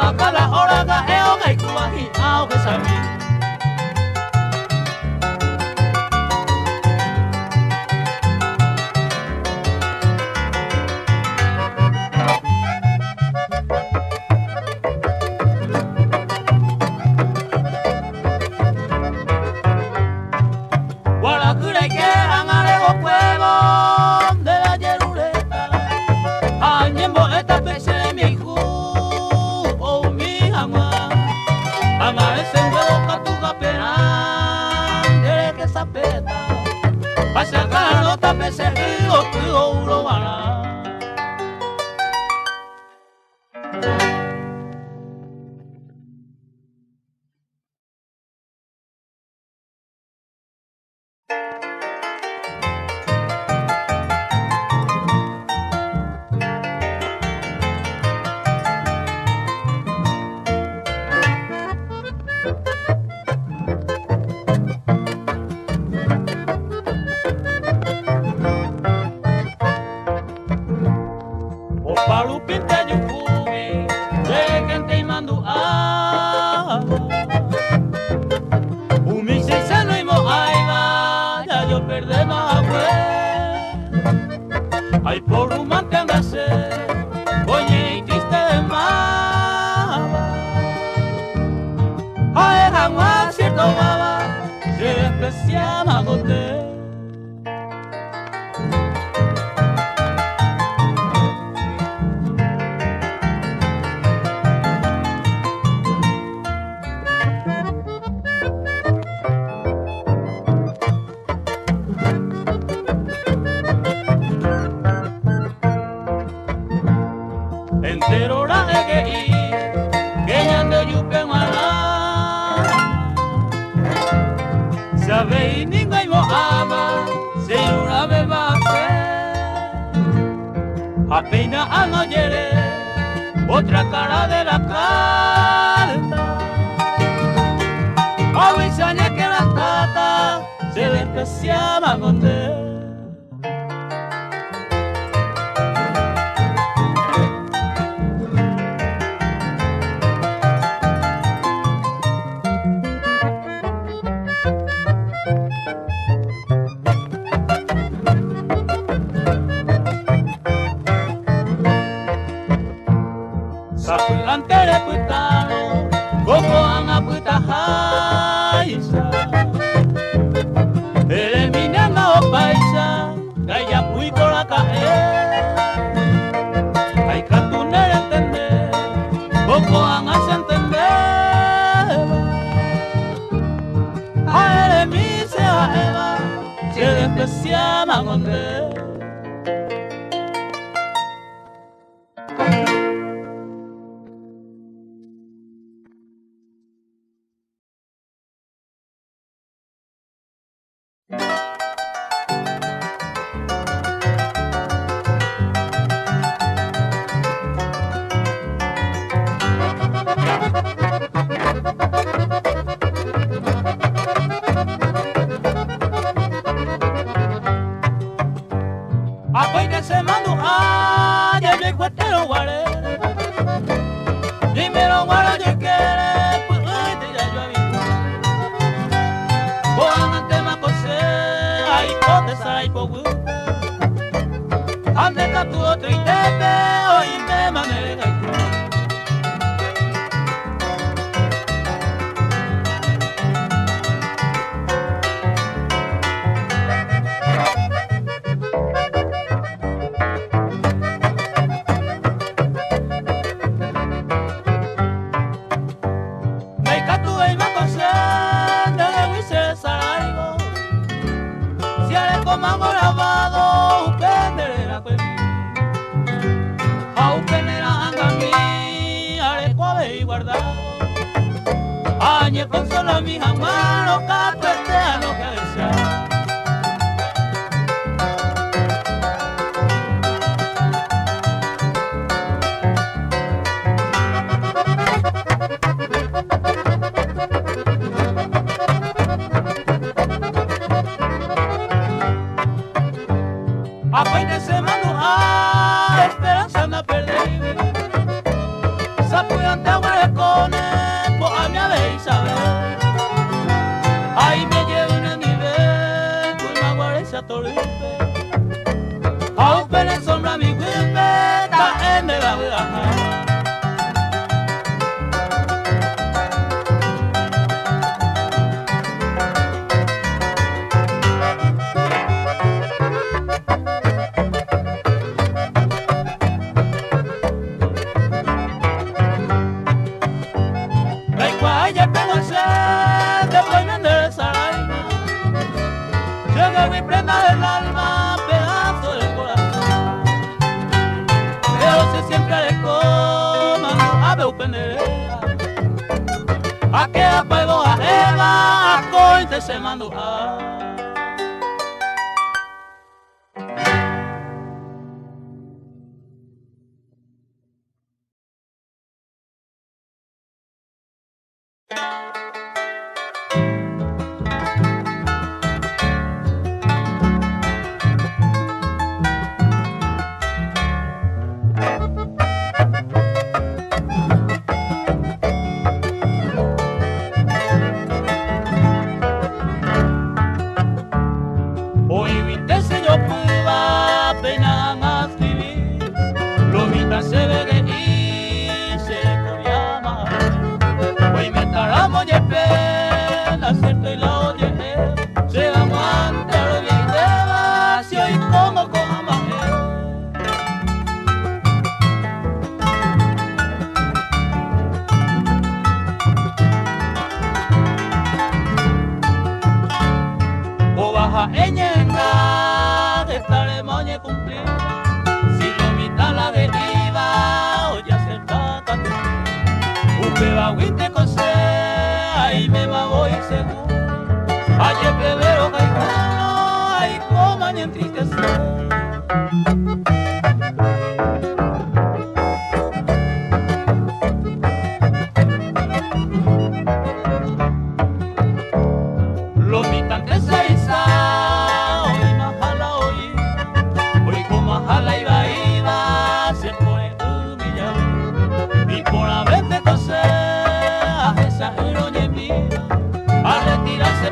Akala oraga eo gai kuahi ao ke sami. Ay, por un manténgase, oye, y triste de más. Ay, jamás cierto baba, se despreciaba usted. Entero la egei, que yande yupe mala. Sabe ninguém mo ama, se una beba se. Apenas anoyere, otra cara de la carta. Avisaña que la tata se despreciaba con él. Sapulantere putano, koko anga putahaisa. Eliminanga o paisa, kaya pui kola kae. Ay katunere entende, koko anga se entende. A elemi se a eva, se despreciaba con él. Apoy que se mandó a ya me cueste lo guaré. Dime lo guaré yo quiere, pues te ya yo vi. Boan ante ma cose, ay pote sai po gu. Ande ka tu otro y te ve, hoy me manera. Mango lavado, upenera pues a upenera angami, arecuave y guardado. Añe consola mi jamano, capetea lo que desea. Apenas se mandó a esperanza na perder. Sapuyante los marecones, pues a mi ave Isabel. Ahí me llevan en mi vez, pues me aguarece a Toripe. A un pene sombra mi guipe, ta en me va a viajar. Mi prenda del alma, pedazo del corazón. Pero si siempre le coman a meu penderea, a que apego a Eva, a cointe se mando a. Eñenga, de ceremonia cumplida, si lo mitad la deriva, o ya se trata de un pebaguinte cosé, ahí me voy seguro, ayer plebero caicuno, ahí coman y entristecer. Los mitantes se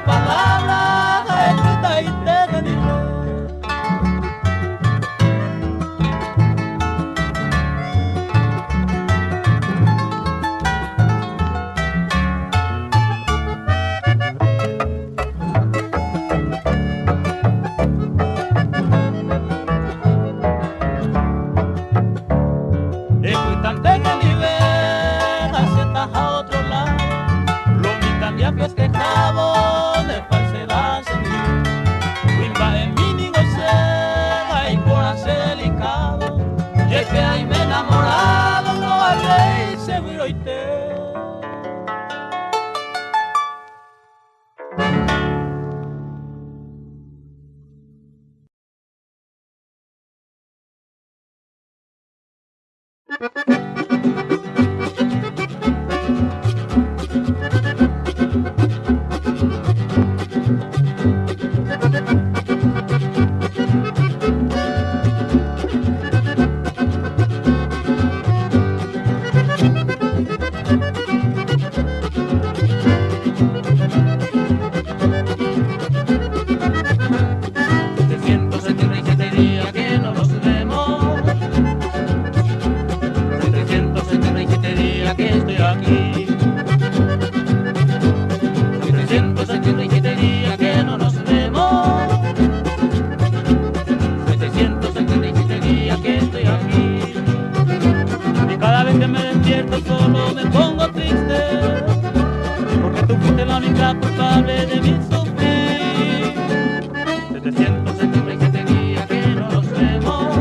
palabras escritas y técnicas. Escuchante que nivel aceptas a otro lado, lo mitan ya festejamos de falsedad senil. Wimba en mí ni gocé, y por hacer delicado, y es que ahí me he enamorado, no hablé seguro y te. Solo me pongo triste, porque tú fuiste la única culpable de mi sufrir. 777 días que no nos vemos,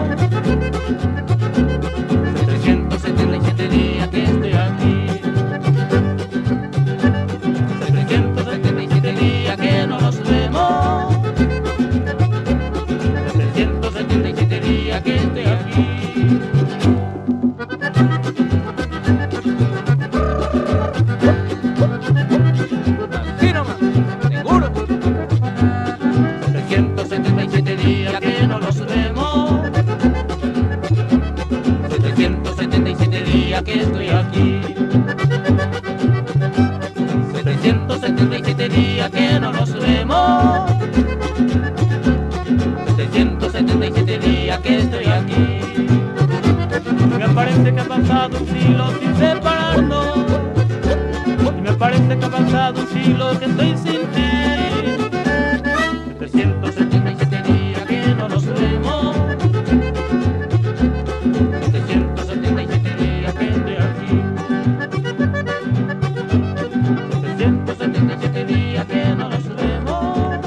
777 días que estoy aquí, 777 días que no nos vemos, 777 días que estoy aquí. Que estoy aquí. pasado un siglo sin separarnos. Y me parece que ha pasado un siglo que estoy sin ti. 777 días que no nos vemos. 777 días que estoy aquí. 777 días que no nos vemos.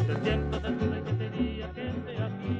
777 días que estoy aquí.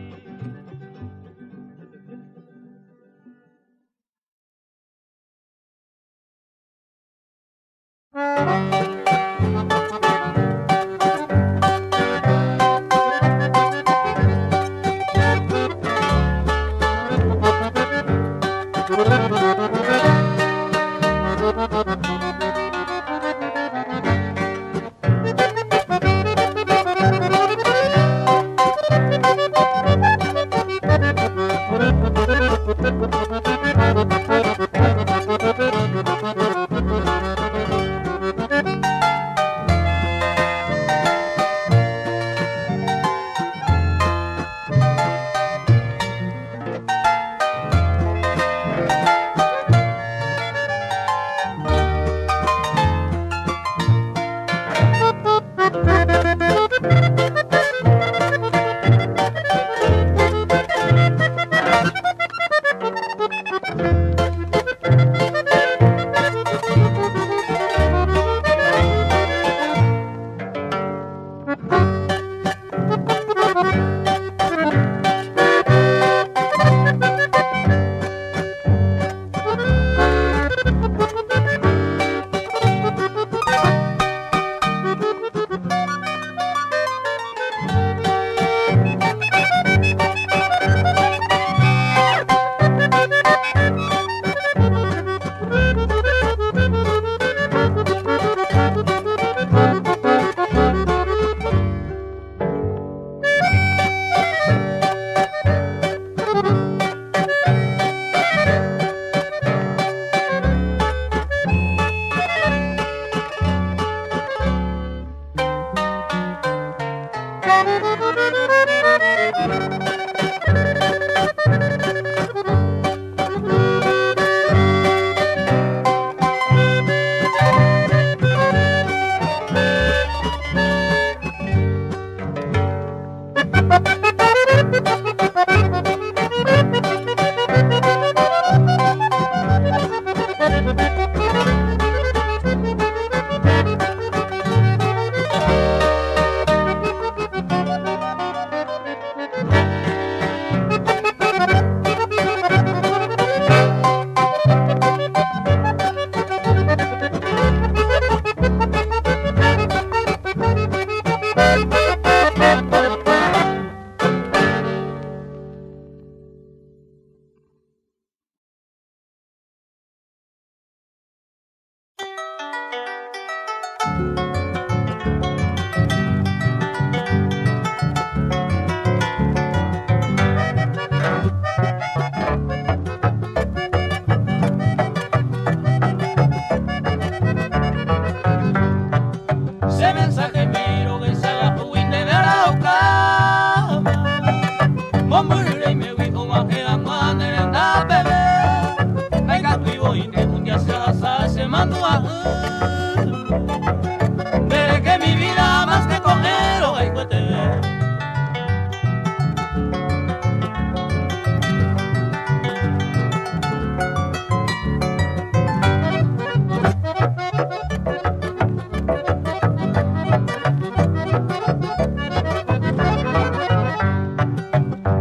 Veré que mi vida más que coger o hay que te ver.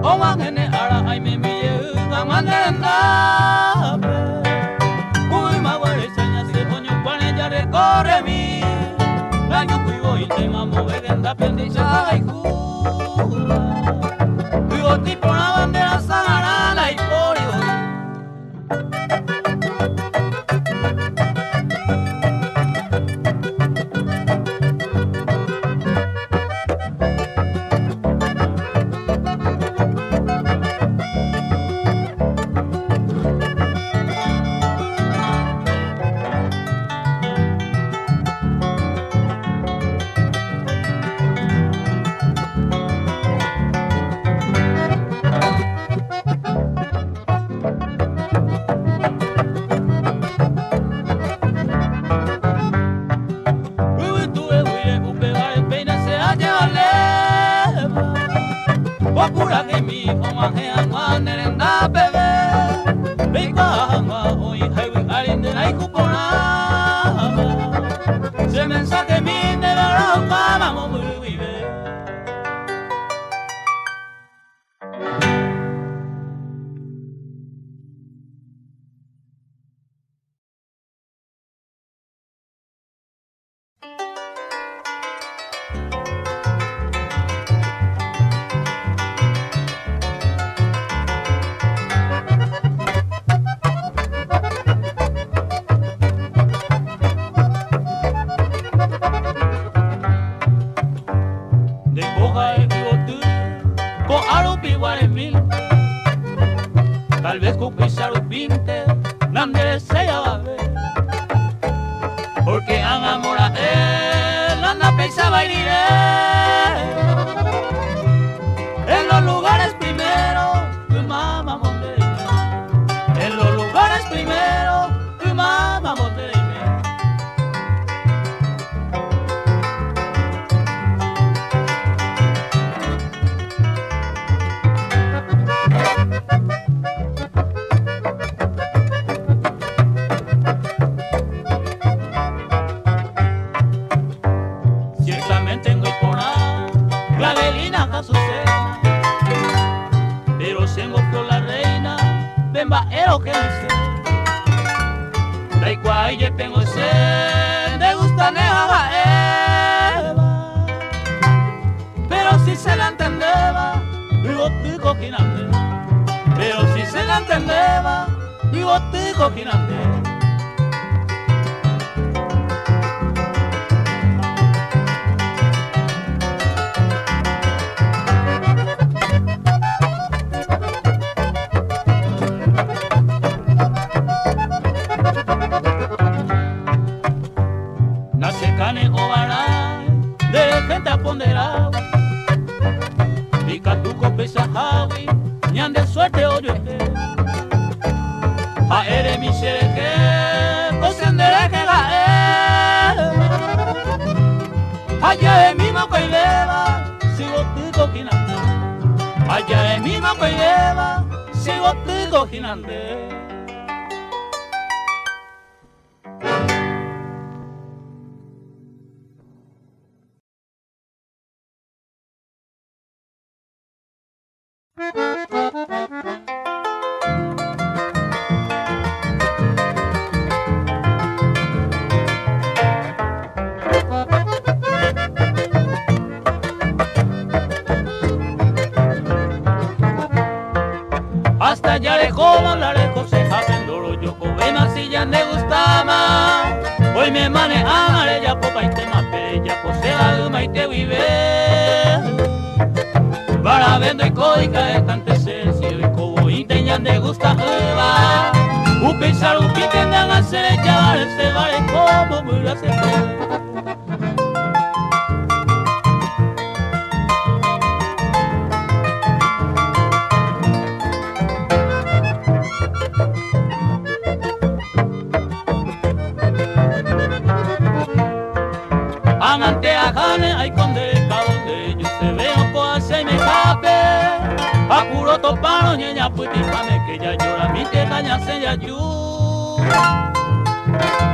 O mangene ara ay me mi ga manenda. Corre mi, la yo cuido y te mamo vegenda pendicha y cura. Vivo tipo una bandera sagrada y por Tal vez con pisar un pinte, nadie se va a ver. Porque han amor a él, anda pensaba ir en los lugares primero, tu mamá monte. En los lugares primero, tu mamá monte. Pero que dice, da igual yo tengo sed, de gusta nevaga Eva, pero si se la entendeba, digo estoy coquinante, pero si se la entendeba, digo estoy coquinante. Cane o baray, de gente aponderada, pica tu copesa javi, ni ande suerte o yo esté. A ere mi xereje, cosendere que gae. Allá es mi moco y leva, sigo tico ginante. Allá es mi moco y leva, sigo tico ginante. Hasta ya le como la le coseja vendoro yo come masilla me gustaba hoy me mane amare ya popa y te mape ya posea guma y te vive para vendo y códica estante sesio y cobo y teñan de gusta eva upensar upitendan a ser ya se vale como muy la se ante a cane hay conde donde yo se veo coase y me escape a puro topano ñeña puitipame que ya llora mi que caña se ya yu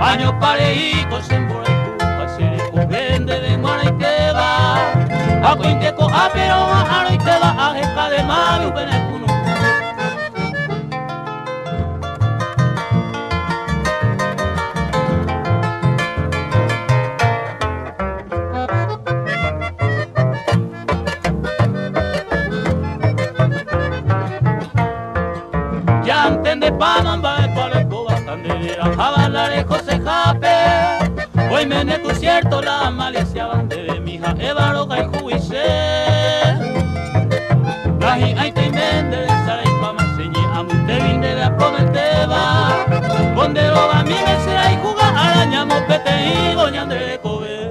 año pare y cosembora y cupa se le cogende de mora y te va a cuinte coja pero a y te va a jeca de mayo benecuno. De Panamá, Paleco, Bandera, Jabalare, José Jape. Hoy me neto cierto la malicia de mi hija Eva Roca y Juice. Raji, ahí te invende, Sara y Pama, señé a Montevin de la Prometeba. Donde lo va mi mesera y juga arañamos pete y goñan de Kobe.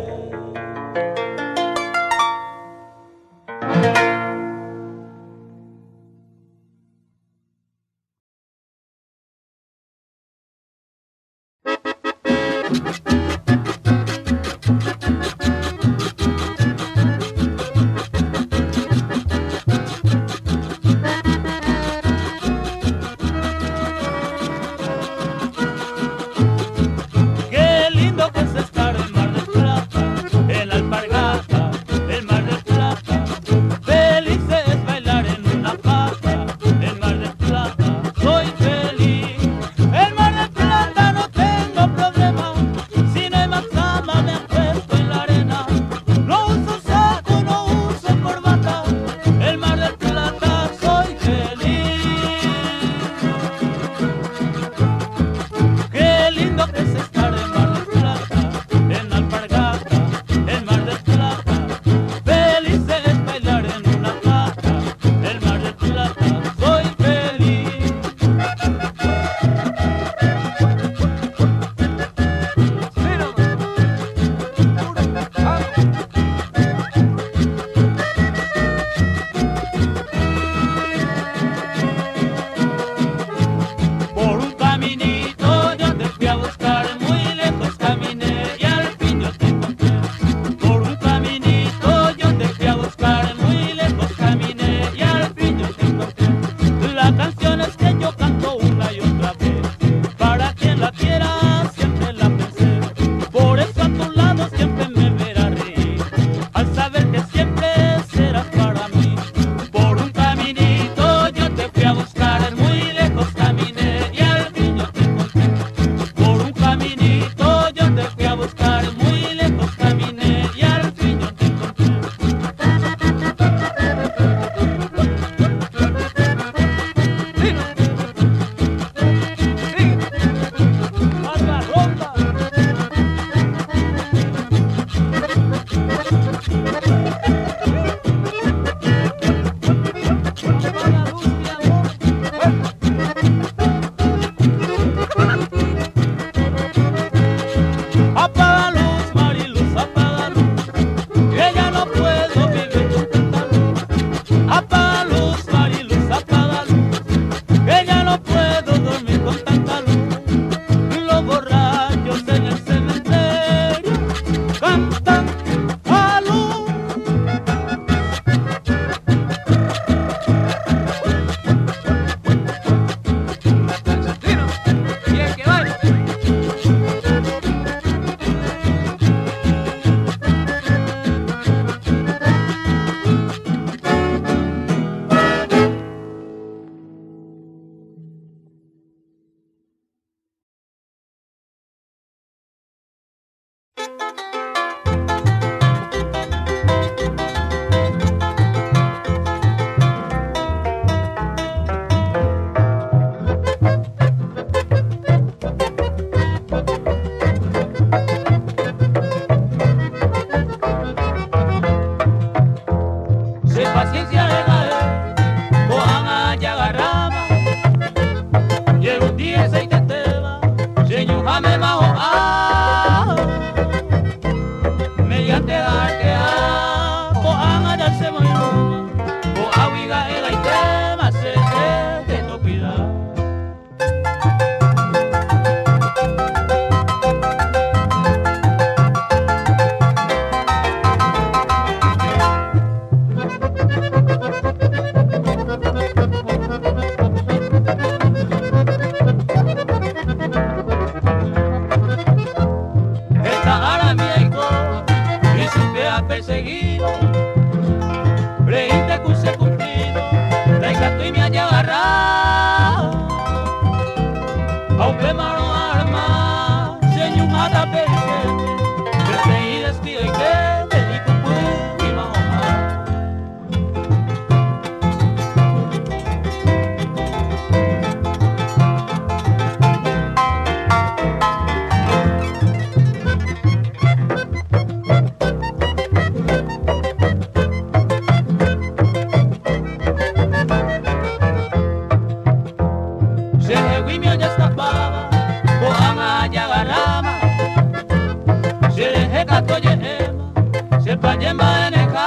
Sayemba eneja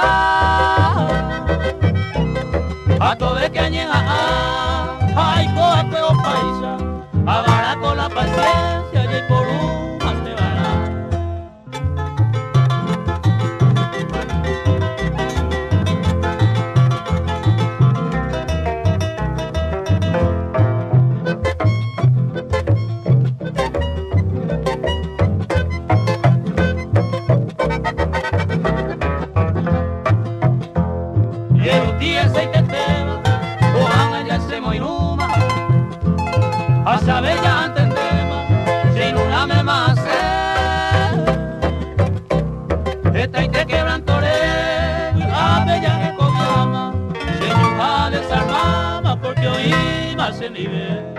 Ato de que añeja Ay, coa cueo paisa Agarra con la paciencia Y por un más te vará Sabe ya entendema, sin una me más esta y te quebrantore, a bella que comiama, señora desarmama, porque hoy más el nivel.